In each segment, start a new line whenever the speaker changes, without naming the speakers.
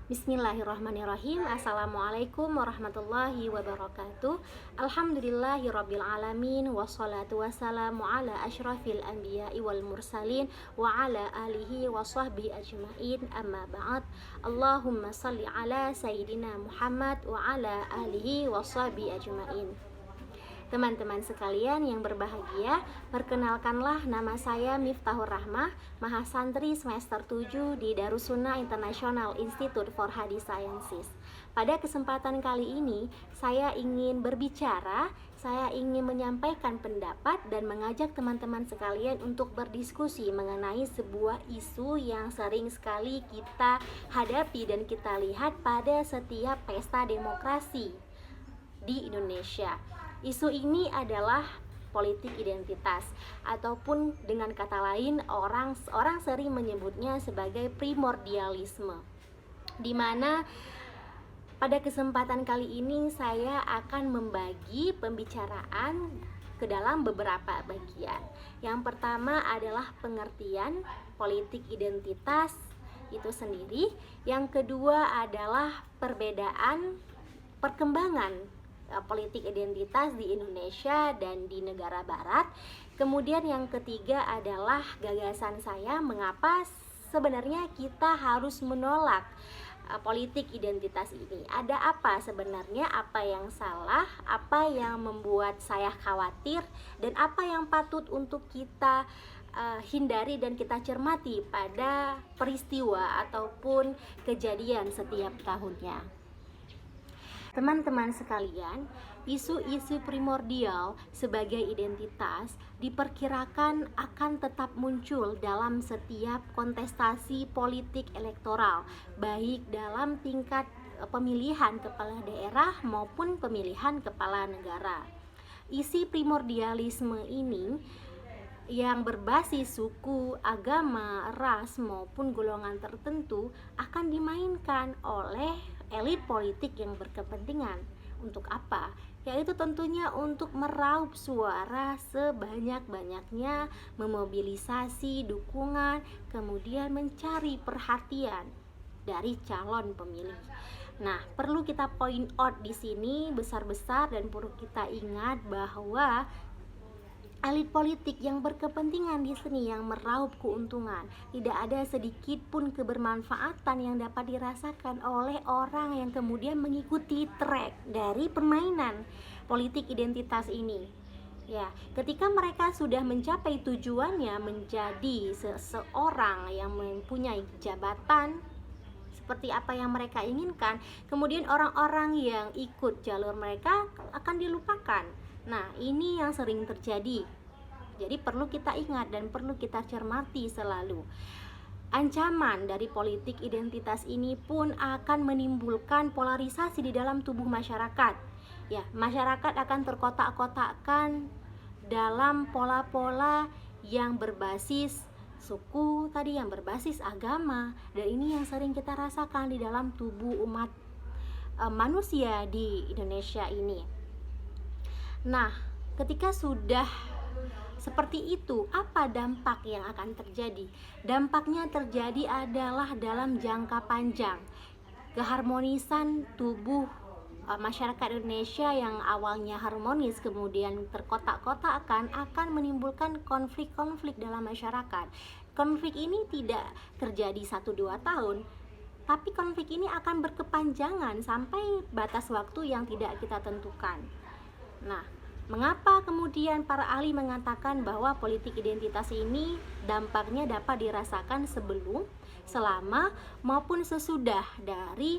Bismillahirrahmanirrahim. Assalamualaikum warahmatullahi wabarakatuh. Alhamdulillahirabbil alamin, wassalatu wassalamu ala asyrafil anbiya'i wal mursalin wa ala alihi wa sahbihi ajmain. Amma ba'd. Allahumma salli ala sayyidina Muhammad wa ala alihi wa sahbihi ajmain. Teman-teman sekalian yang berbahagia, perkenalkanlah nama saya Miftahur Rahmah, Mahasantri semester 7 di Darussunnah International Institute for Hadith Sciences. Pada kesempatan kali ini, saya ingin berbicara, saya ingin menyampaikan pendapat dan mengajak teman-teman sekalian untuk berdiskusi mengenai sebuah isu yang sering sekali kita hadapi dan kita lihat pada setiap pesta demokrasi di Indonesia. Isu ini adalah politik identitas, ataupun dengan kata lain orang sering menyebutnya sebagai primordialisme, di mana pada kesempatan kali ini saya akan membagi pembicaraan ke dalam beberapa bagian. Yang pertama adalah pengertian politik identitas itu sendiri. Yang kedua adalah perbedaan perkembangan politik identitas di Indonesia dan di negara barat. Kemudian yang ketiga adalah gagasan saya mengapa sebenarnya kita harus menolak politik identitas ini. Ada apa sebenarnya, apa yang salah, apa yang membuat saya khawatir, dan apa yang patut untuk kita hindari dan kita cermati pada peristiwa ataupun kejadian setiap tahunnya. Teman-teman sekalian, isu-isu primordial sebagai identitas diperkirakan akan tetap muncul dalam setiap kontestasi politik elektoral, baik dalam tingkat pemilihan kepala daerah maupun pemilihan kepala negara. Isi primordialisme ini yang berbasis suku, agama, ras maupun golongan tertentu akan dimainkan oleh elit politik yang berkepentingan. Untuk apa? Yaitu tentunya untuk meraup suara sebanyak-banyaknya, memobilisasi dukungan, kemudian mencari perhatian dari calon pemilih. Nah, perlu kita point out di sini besar-besar dan perlu kita ingat bahwa elit politik yang berkepentingan di sini yang meraup keuntungan. Tidak ada sedikit pun kebermanfaatan yang dapat dirasakan oleh orang yang kemudian mengikuti track dari permainan politik identitas ini. Ya, ketika mereka sudah mencapai tujuannya menjadi seseorang yang mempunyai jabatan seperti apa yang mereka inginkan, kemudian orang-orang yang ikut jalur mereka akan dilupakan. Nah, ini yang sering terjadi. Jadi perlu kita ingat dan perlu kita cermati selalu. Ancaman dari politik identitas ini pun akan menimbulkan polarisasi di dalam tubuh masyarakat. Ya, masyarakat akan terkotak-kotakkan dalam pola-pola yang berbasis suku tadi, yang berbasis agama, dan ini yang sering kita rasakan di dalam tubuh umat manusia di Indonesia ini. Nah, ketika sudah seperti itu, apa dampak yang akan terjadi? Dampaknya terjadi adalah dalam jangka panjang. Keharmonisan tubuh masyarakat Indonesia yang awalnya harmonis kemudian terkotak-kotakkan akan menimbulkan konflik-konflik dalam masyarakat. Konflik ini tidak terjadi 1-2 tahun, tapi konflik ini akan berkepanjangan sampai batas waktu yang tidak kita tentukan. Nah, mengapa kemudian para ahli mengatakan bahwa politik identitas ini dampaknya dapat dirasakan sebelum, selama, maupun sesudah dari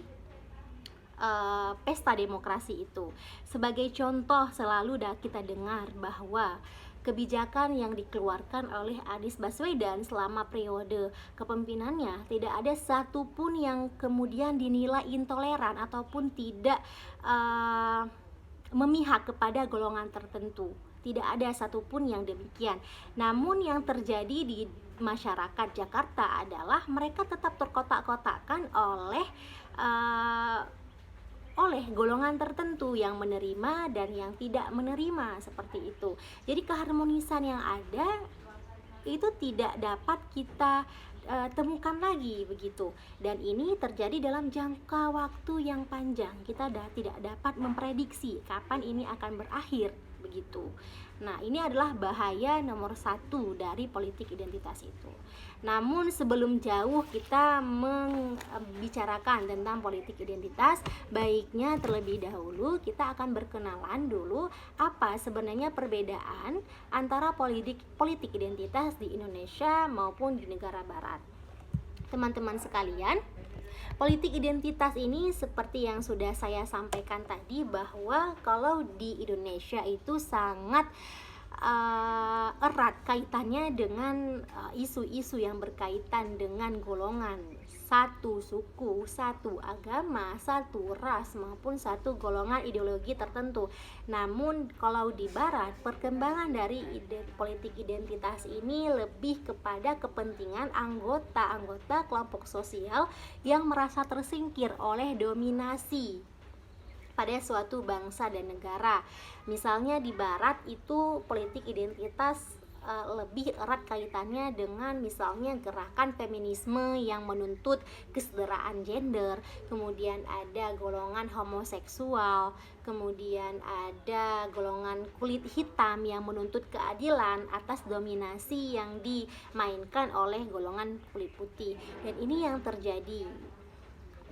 pesta demokrasi itu? Sebagai contoh, selalu kita dengar bahwa kebijakan yang dikeluarkan oleh Anies Baswedan selama periode kepemimpinannya tidak ada satupun yang kemudian dinilai intoleran ataupun tidak memihak kepada golongan tertentu. Tidak ada satupun yang demikian. Namun yang terjadi di masyarakat Jakarta adalah mereka tetap terkotak-kotakkan oleh golongan tertentu yang menerima dan yang tidak menerima, seperti itu. Jadi keharmonisan yang ada itu tidak dapat kita temukan lagi begitu. Dan ini terjadi dalam jangka waktu yang panjang. Kita tidak dapat memprediksi kapan ini akan berakhir begitu. Nah, ini adalah bahaya nomor satu dari politik identitas itu. Namun sebelum jauh kita membicarakan tentang politik identitas, baiknya terlebih dahulu kita akan berkenalan dulu apa sebenarnya perbedaan antara politik identitas di Indonesia maupun di negara barat. Teman-teman sekalian, politik identitas ini seperti yang sudah saya sampaikan tadi, bahwa kalau di Indonesia itu sangat erat kaitannya dengan isu-isu yang berkaitan dengan golongan, satu suku, satu agama, satu ras maupun satu golongan ideologi tertentu. Namun kalau di barat, perkembangan dari politik identitas ini lebih kepada kepentingan anggota-anggota kelompok sosial yang merasa tersingkir oleh dominasi pada suatu bangsa dan negara. Misalnya di barat itu politik identitas lebih erat kaitannya dengan misalnya gerakan feminisme yang menuntut kesetaraan gender, kemudian ada golongan homoseksual, kemudian ada golongan kulit hitam yang menuntut keadilan atas dominasi yang dimainkan oleh golongan kulit putih. Dan ini yang terjadi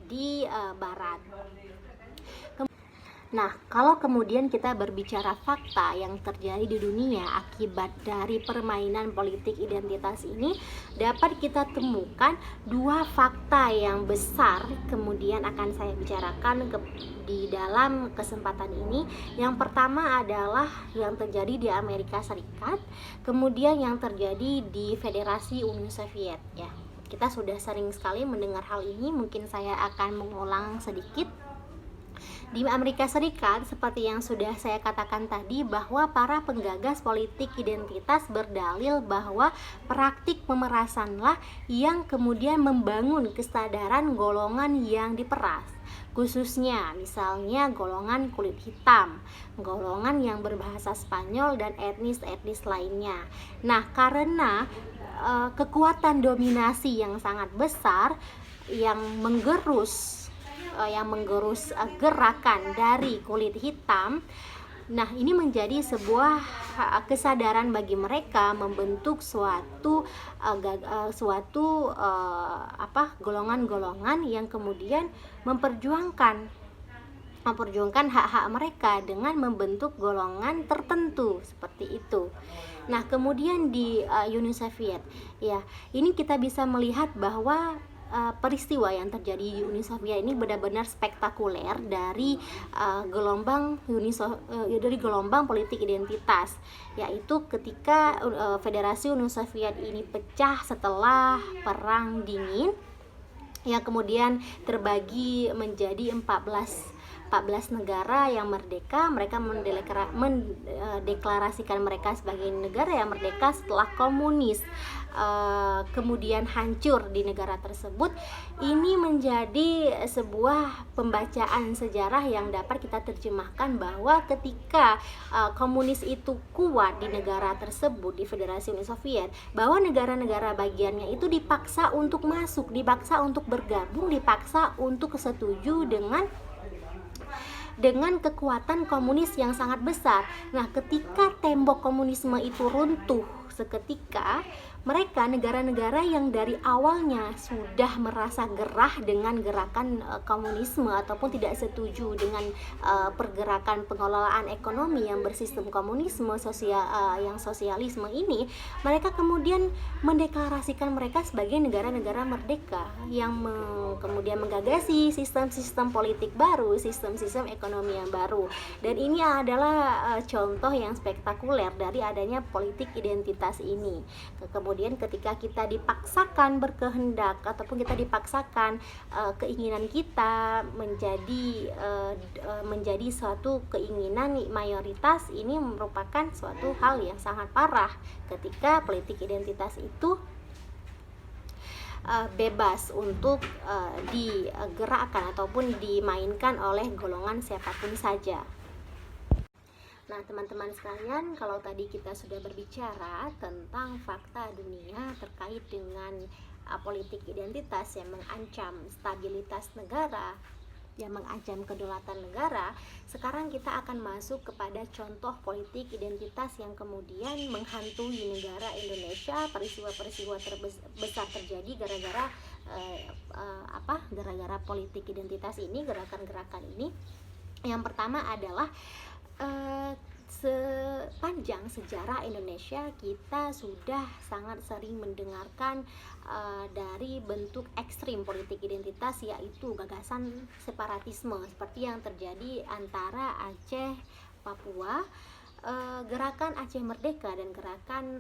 di barat. Nah, kalau kemudian kita berbicara fakta yang terjadi di dunia akibat dari permainan politik identitas ini, dapat kita temukan dua fakta yang besar kemudian akan saya bicarakan di dalam kesempatan ini. Yang pertama adalah yang terjadi di Amerika Serikat, kemudian yang terjadi di Federasi Uni Soviet ya. Kita sudah sering sekali mendengar hal ini, mungkin saya akan mengulang sedikit. Di Amerika Serikat, seperti yang sudah saya katakan tadi, bahwa para penggagas politik identitas berdalil bahwa praktik pemerasanlah yang kemudian membangun kesadaran golongan yang diperas, khususnya misalnya golongan kulit hitam, golongan yang berbahasa Spanyol, dan etnis-etnis lainnya. Nah, karena kekuatan dominasi yang sangat besar yang menggerus gerakan dari kulit hitam. Nah, ini menjadi sebuah kesadaran bagi mereka membentuk suatu golongan-golongan yang kemudian memperjuangkan hak-hak mereka dengan membentuk golongan tertentu seperti itu. Nah, kemudian di Uni Soviet ya, ini kita bisa melihat bahwa peristiwa yang terjadi di Uni Soviet ini benar-benar spektakuler dari gelombang politik identitas, yaitu ketika Federasi Uni Soviet ini pecah setelah Perang Dingin, yang kemudian terbagi menjadi 14 negara yang merdeka. Mereka mendeklarasikan mereka sebagai negara yang merdeka setelah komunis kemudian hancur di negara tersebut. Ini menjadi sebuah pembacaan sejarah yang dapat kita terjemahkan bahwa ketika komunis itu kuat di negara tersebut, di Federasi Uni Soviet, bahwa negara-negara bagiannya itu dipaksa untuk masuk, dipaksa untuk bergabung, dipaksa untuk setuju dengan kekuatan komunis yang sangat besar. Nah, ketika tembok komunisme itu runtuh seketika, mereka, negara-negara yang dari awalnya sudah merasa gerah dengan gerakan komunisme ataupun tidak setuju dengan pergerakan pengelolaan ekonomi yang bersistem komunisme, yang sosialisme ini, mereka kemudian mendeklarasikan mereka sebagai negara-negara merdeka yang kemudian menggagasi sistem-sistem politik baru, sistem-sistem ekonomi yang baru. Dan ini adalah contoh yang spektakuler dari adanya politik identitas ini. Kemudian ketika kita dipaksakan berkehendak ataupun kita dipaksakan keinginan kita menjadi suatu keinginan mayoritas, ini merupakan suatu hal yang sangat parah ketika politik identitas itu bebas untuk digerakkan ataupun dimainkan oleh golongan siapapun saja. Nah, teman-teman sekalian, kalau tadi kita sudah berbicara tentang fakta dunia terkait dengan politik identitas yang mengancam stabilitas negara, yang mengancam kedaulatan negara. Sekarang kita akan masuk kepada contoh politik identitas yang kemudian menghantui negara Indonesia. Peristiwa-peristiwa terbesar terjadi gara-gara gara-gara politik identitas ini, gerakan-gerakan ini. Yang pertama adalah sepanjang sejarah Indonesia kita sudah sangat sering mendengarkan dari bentuk ekstrim politik identitas, yaitu gagasan separatisme seperti yang terjadi antara Aceh, Papua, gerakan Aceh Merdeka dan gerakan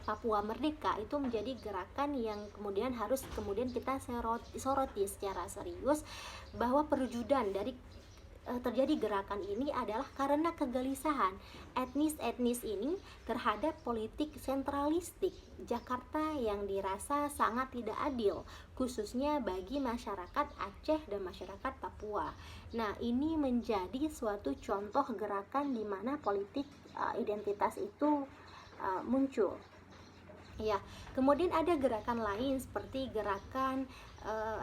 Papua Merdeka. Itu menjadi gerakan yang kemudian harus kita soroti secara serius, bahwa perwujudan dari terjadi gerakan ini adalah karena kegelisahan etnis ini terhadap politik sentralistik Jakarta yang dirasa sangat tidak adil, khususnya bagi masyarakat Aceh dan masyarakat Papua. Nah, ini menjadi suatu contoh gerakan di mana politik identitas itu muncul. Ya, kemudian ada gerakan lain seperti gerakan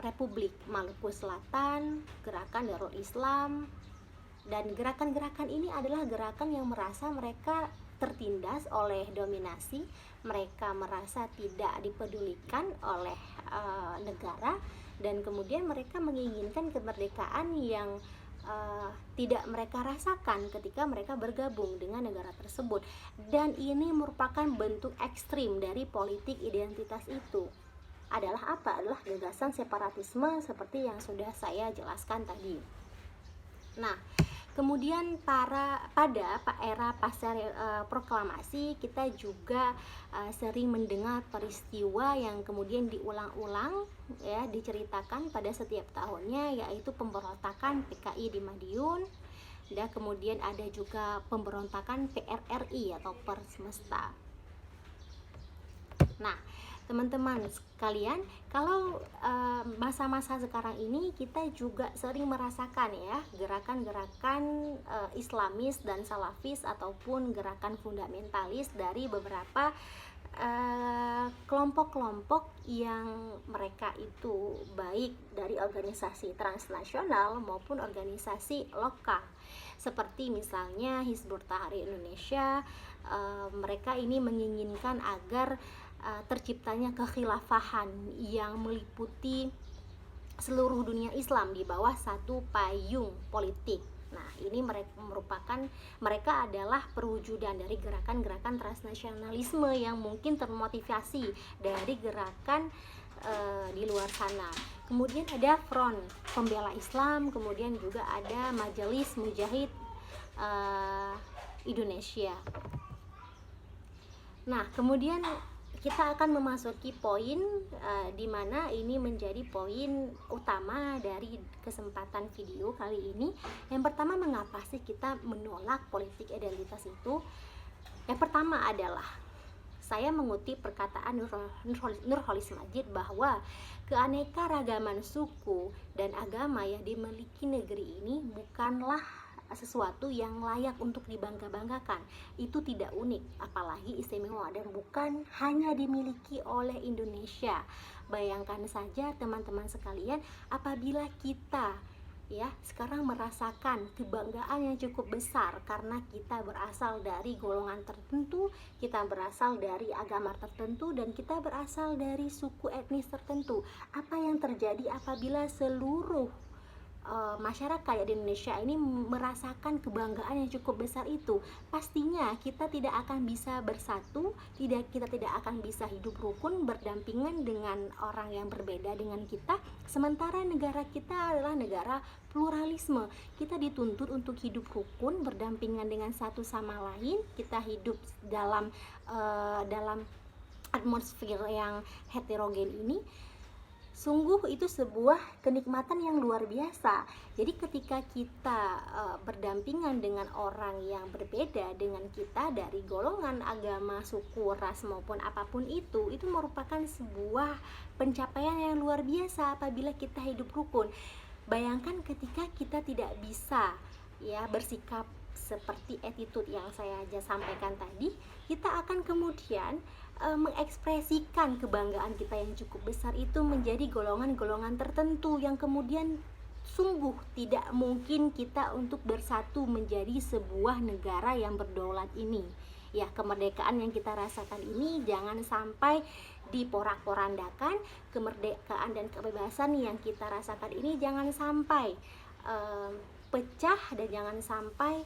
Republik Maluku Selatan, gerakan Darul Islam, dan gerakan-gerakan ini adalah gerakan yang merasa mereka tertindas oleh dominasi, mereka merasa tidak dipedulikan oleh negara, dan kemudian mereka menginginkan kemerdekaan yang tidak mereka rasakan ketika mereka bergabung dengan negara tersebut. Dan ini merupakan bentuk ekstrim dari politik identitas itu. Adalah apa? Adalah gagasan separatisme seperti yang sudah saya jelaskan tadi. Nah, kemudian pada era pasca proklamasi kita juga sering mendengar peristiwa yang kemudian diulang-ulang, ya, diceritakan pada setiap tahunnya, yaitu pemberontakan PKI di Madiun, dan kemudian ada juga pemberontakan PRRI atau Persemesta. Nah, teman-teman sekalian, kalau masa-masa sekarang ini kita juga sering merasakan, ya, gerakan-gerakan Islamis dan Salafis ataupun gerakan fundamentalis dari beberapa kelompok-kelompok yang mereka itu baik dari organisasi transnasional maupun organisasi lokal, seperti misalnya Hizbut Tahrir Indonesia. Mereka ini menginginkan agar terciptanya kekhilafahan yang meliputi seluruh dunia Islam di bawah satu payung politik. Nah, ini mereka adalah perwujudan dari gerakan-gerakan transnasionalisme yang mungkin termotivasi dari gerakan di luar sana. Kemudian ada Front Pembela Islam, kemudian juga ada Majelis Mujahid Indonesia. Nah, kemudian kita akan memasuki poin di mana ini menjadi poin utama dari kesempatan video kali ini. Yang pertama, mengapa sih kita menolak politik identitas itu? Yang pertama adalah saya mengutip perkataan Nurholis Majid bahwa keanekaragaman suku dan agama yang dimiliki negeri ini bukanlah sesuatu yang layak untuk dibangga-banggakan. Itu tidak unik, apalagi istimewa, dan bukan hanya dimiliki oleh Indonesia. Bayangkan saja teman-teman sekalian, apabila kita, ya, sekarang merasakan kebanggaan yang cukup besar karena kita berasal dari golongan tertentu, kita berasal dari agama tertentu, dan kita berasal dari suku etnis tertentu. Apa yang terjadi apabila seluruh masyarakat di Indonesia ini merasakan kebanggaan yang cukup besar itu? Pastinya kita tidak akan bisa bersatu, kita tidak akan bisa hidup rukun berdampingan dengan orang yang berbeda dengan kita, sementara negara kita adalah negara pluralisme. Kita dituntut untuk hidup rukun berdampingan dengan satu sama lain, kita hidup dalam atmosfer yang heterogen ini. Sungguh itu sebuah kenikmatan yang luar biasa. Jadi ketika kita berdampingan dengan orang yang berbeda dengan kita dari golongan, agama, suku, ras maupun apapun itu merupakan sebuah pencapaian yang luar biasa apabila kita hidup rukun. Bayangkan ketika kita tidak bisa, ya, bersikap seperti attitude yang saya sampaikan tadi, kita akan kemudian mengekspresikan kebanggaan kita yang cukup besar itu menjadi golongan-golongan tertentu yang kemudian sungguh tidak mungkin kita untuk bersatu menjadi sebuah negara yang berdaulat ini. Ya, kemerdekaan yang kita rasakan ini jangan sampai diporak-porandakan. Kemerdekaan dan kebebasan yang kita rasakan ini jangan sampai pecah, dan jangan sampai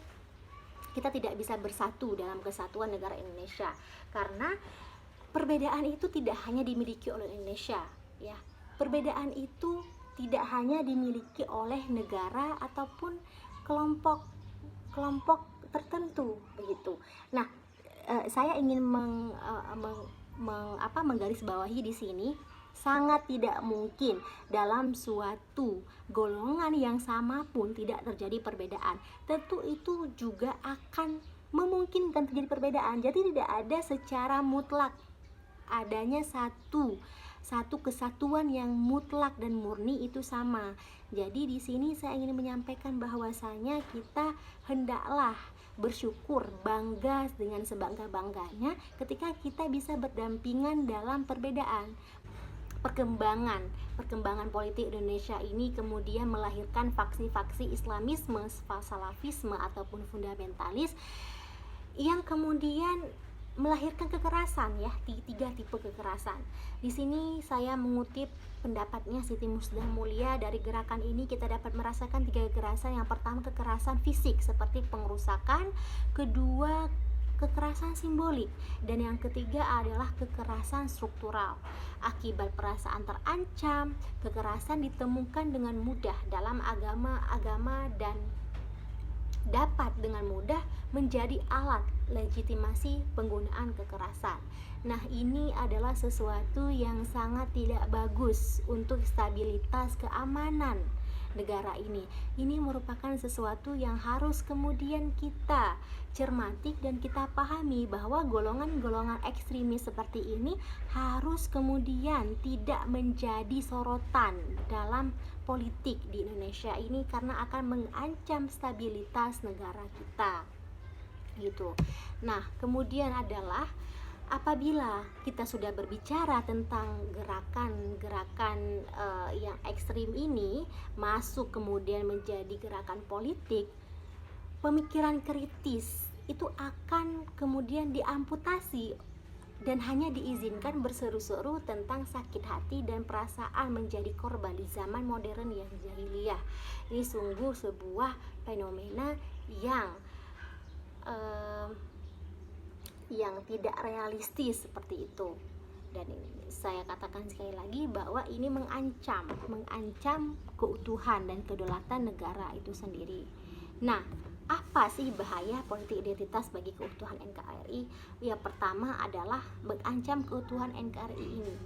kita tidak bisa bersatu dalam kesatuan negara Indonesia. Karena perbedaan itu tidak hanya dimiliki oleh Indonesia, ya. Perbedaan itu tidak hanya dimiliki oleh negara ataupun kelompok tertentu, begitu. Nah, saya ingin menggarisbawahi di sini, sangat tidak mungkin dalam suatu golongan yang sama pun tidak terjadi perbedaan. Tentu itu juga akan memungkinkan terjadi perbedaan. Jadi tidak ada secara mutlak adanya satu kesatuan yang mutlak dan murni itu sama. Jadi di sini saya ingin menyampaikan bahwasanya kita hendaklah bersyukur, bangga dengan sebangga-bangganya ketika kita bisa berdampingan dalam perbedaan. Perkembangan politik Indonesia ini kemudian melahirkan faksi-faksi Islamisme, salafisme ataupun fundamentalis yang kemudian melahirkan kekerasan, ya, tiga tipe kekerasan. Di sini saya mengutip pendapatnya Siti Musdah Mulia. Dari gerakan ini kita dapat merasakan tiga kekerasan. Yang pertama kekerasan fisik seperti pengerusakan, kedua kekerasan simbolik, dan yang ketiga adalah kekerasan struktural. Akibat perasaan terancam, kekerasan ditemukan dengan mudah dalam agama dan dapat dengan mudah menjadi alat legitimasi penggunaan kekerasan. Nah, ini adalah sesuatu yang sangat tidak bagus untuk stabilitas keamanan negara ini. Ini merupakan sesuatu yang harus kemudian kita cermati dan kita pahami bahwa golongan-golongan ekstremis seperti ini harus kemudian tidak menjadi sorotan dalam politik di Indonesia ini, karena akan mengancam stabilitas negara kita, gitu. Nah, kemudian adalah apabila kita sudah berbicara tentang gerakan-gerakan yang ekstrim ini masuk kemudian menjadi gerakan politik, pemikiran kritis itu akan kemudian diamputasi dan hanya diizinkan berseru-seru tentang sakit hati dan perasaan menjadi korban di zaman modern yang jahiliyah. Ini sungguh sebuah fenomena yang tidak realistis seperti itu. Dan saya katakan sekali lagi bahwa ini mengancam keutuhan dan kedaulatan negara itu sendiri. Nah, apa sih bahaya politik identitas bagi keutuhan NKRI? Yang pertama adalah mengancam keutuhan NKRI ini.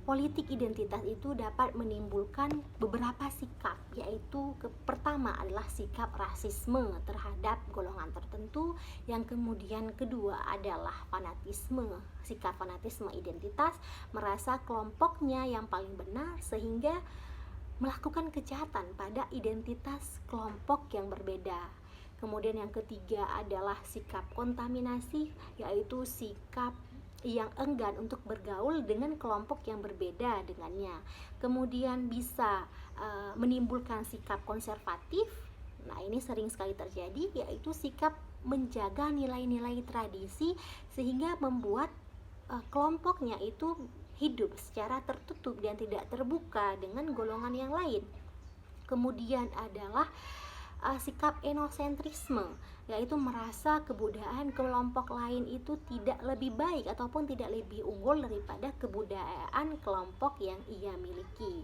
Politik identitas itu dapat menimbulkan beberapa sikap, yaitu pertama adalah sikap rasisme terhadap golongan tertentu, yang kemudian kedua adalah fanatisme, sikap fanatisme identitas, merasa kelompoknya yang paling benar sehingga melakukan kejahatan pada identitas kelompok yang berbeda. Kemudian yang ketiga adalah sikap kontaminasi, yaitu sikap yang enggan untuk bergaul dengan kelompok yang berbeda dengannya. Kemudian bisa menimbulkan sikap konservatif. Nah, ini sering sekali terjadi, yaitu sikap menjaga nilai-nilai tradisi sehingga membuat kelompoknya itu hidup secara tertutup dan tidak terbuka dengan golongan yang lain. Kemudian adalah sikap enosentrisme, yaitu merasa kebudayaan kelompok lain itu tidak lebih baik ataupun tidak lebih unggul daripada kebudayaan kelompok yang ia miliki.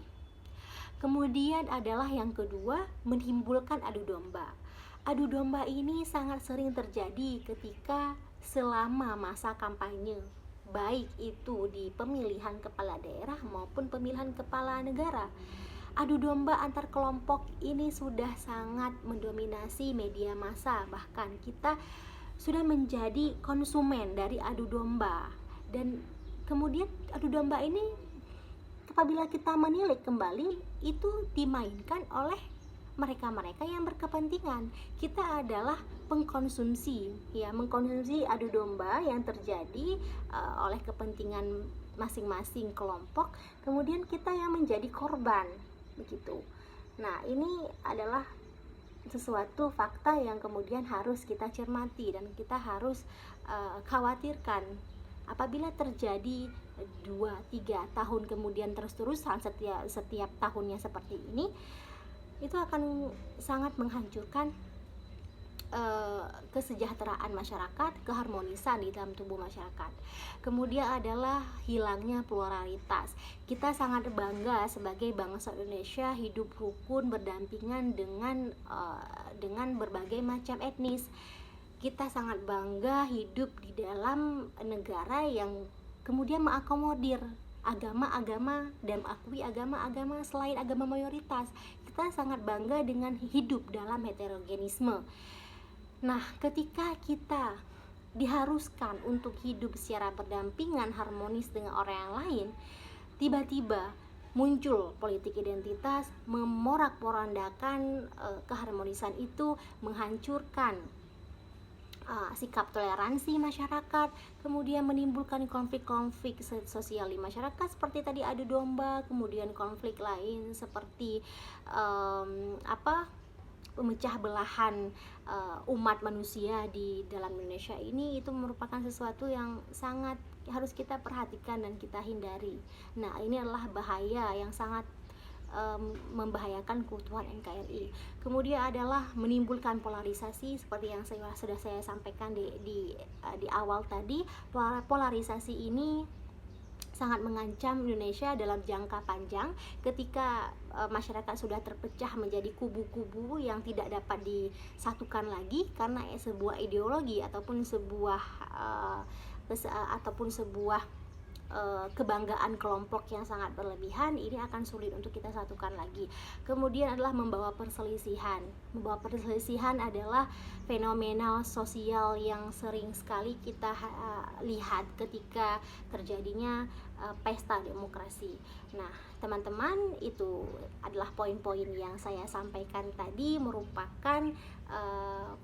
Kemudian adalah yang kedua, menimbulkan adu domba. Adu domba ini sangat sering terjadi ketika selama masa kampanye, baik itu di pemilihan kepala daerah maupun pemilihan kepala negara. Adu domba antar kelompok ini sudah sangat mendominasi media massa, bahkan kita sudah menjadi konsumen dari adu domba. Dan kemudian adu domba ini apabila kita menilik kembali itu dimainkan oleh mereka-mereka yang berkepentingan. Kita adalah pengkonsumsi, ya, mengkonsumsi adu domba yang terjadi oleh kepentingan masing-masing kelompok, kemudian kita yang menjadi korban, begitu. Nah, ini adalah sesuatu fakta yang kemudian harus kita cermati dan kita harus khawatirkan. Apabila terjadi 2-3 tahun kemudian terus-terusan setiap tahunnya seperti ini, itu akan sangat menghancurkan kesejahteraan masyarakat, keharmonisan di dalam tubuh masyarakat. Kemudian adalah hilangnya pluralitas. Kita sangat bangga sebagai bangsa Indonesia hidup rukun berdampingan dengan berbagai macam etnis. Kita sangat bangga hidup di dalam negara yang kemudian mengakomodir agama-agama dan mengakui agama-agama selain agama mayoritas. Kita sangat bangga dengan hidup dalam heterogenisme. Nah, ketika kita diharuskan untuk hidup secara berdampingan harmonis dengan orang yang lain, tiba-tiba muncul politik identitas, memorak-porandakan keharmonisan itu, menghancurkan sikap toleransi masyarakat, kemudian menimbulkan konflik-konflik sosial di masyarakat seperti tadi adu domba, kemudian konflik lain seperti pemecah belahan umat manusia di dalam Indonesia ini. Itu merupakan sesuatu yang sangat harus kita perhatikan dan kita hindari. Nah, ini adalah bahaya yang sangat membahayakan keutuhan NKRI. Kemudian adalah menimbulkan polarisasi seperti yang sudah saya sampaikan di awal tadi. Polarisasi ini sangat mengancam Indonesia dalam jangka panjang ketika masyarakat sudah terpecah menjadi kubu-kubu yang tidak dapat disatukan lagi karena sebuah ideologi ataupun sebuah kebanggaan kelompok yang sangat berlebihan. Ini akan sulit untuk kita satukan lagi. Kemudian adalah membawa perselisihan. Membawa perselisihan adalah fenomena sosial yang sering sekali kita lihat ketika terjadinya pesta demokrasi. Nah, teman-teman, itu adalah poin-poin yang saya sampaikan tadi, merupakan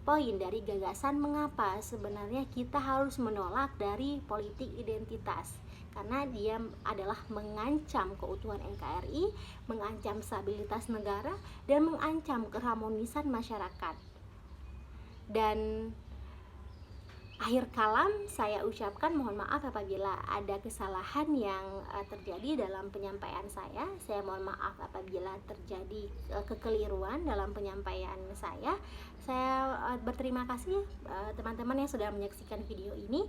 poin dari gagasan mengapa sebenarnya kita harus menolak dari politik identitas, karena dia adalah mengancam keutuhan NKRI, mengancam stabilitas negara, dan mengancam keharmonisan masyarakat. Dan akhir kalam saya ucapkan mohon maaf apabila ada kesalahan yang terjadi dalam penyampaian saya. Saya mohon maaf apabila terjadi kekeliruan dalam penyampaian saya. Saya berterima kasih teman-teman yang sudah menyaksikan video ini.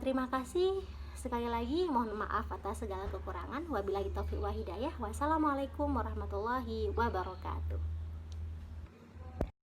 Terima kasih sekali lagi, mohon maaf atas segala kekurangan. Wabillahi taufiq wa hidayah. Wassalamualaikum warahmatullahi wabarakatuh.